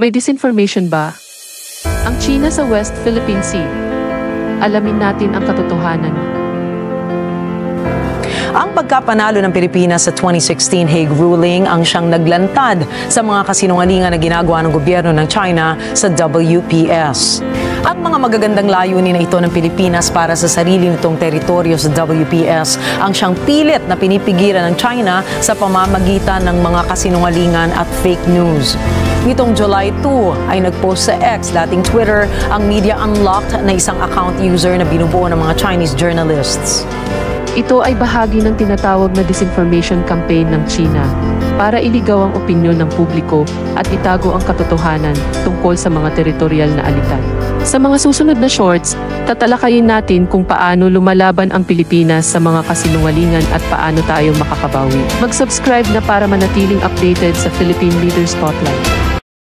May disinformation ba ang China sa West Philippine Sea? Alamin natin ang katotohanan. Ang pagkapanalo ng Pilipinas sa 2016 Hague ruling ang siyang naglantad sa mga kasinungalingan na ginagawa ng gobyerno ng China sa WPS. Ang mga magagandang layunin na ito ng Pilipinas para sa sarili nitong teritoryo sa WPS ang siyang pilit na pinipigilan ng China sa pamamagitan ng mga kasinungalingan at fake news. Nitong July 2 ay nagpost sa X, dating Twitter, ang Media Unlocked na isang account user na binubuo ng mga Chinese journalists. Ito ay bahagi ng tinatawag na disinformation campaign ng China para iligaw ang opinyon ng publiko at itago ang katotohanan tungkol sa mga teritorial na alitan. Sa mga susunod na shorts, tatalakayin natin kung paano lumalaban ang Pilipinas sa mga kasinungalingan at paano tayo makakabawi. Mag-subscribe na para manatiling updated sa Philippine Leader Spotlight.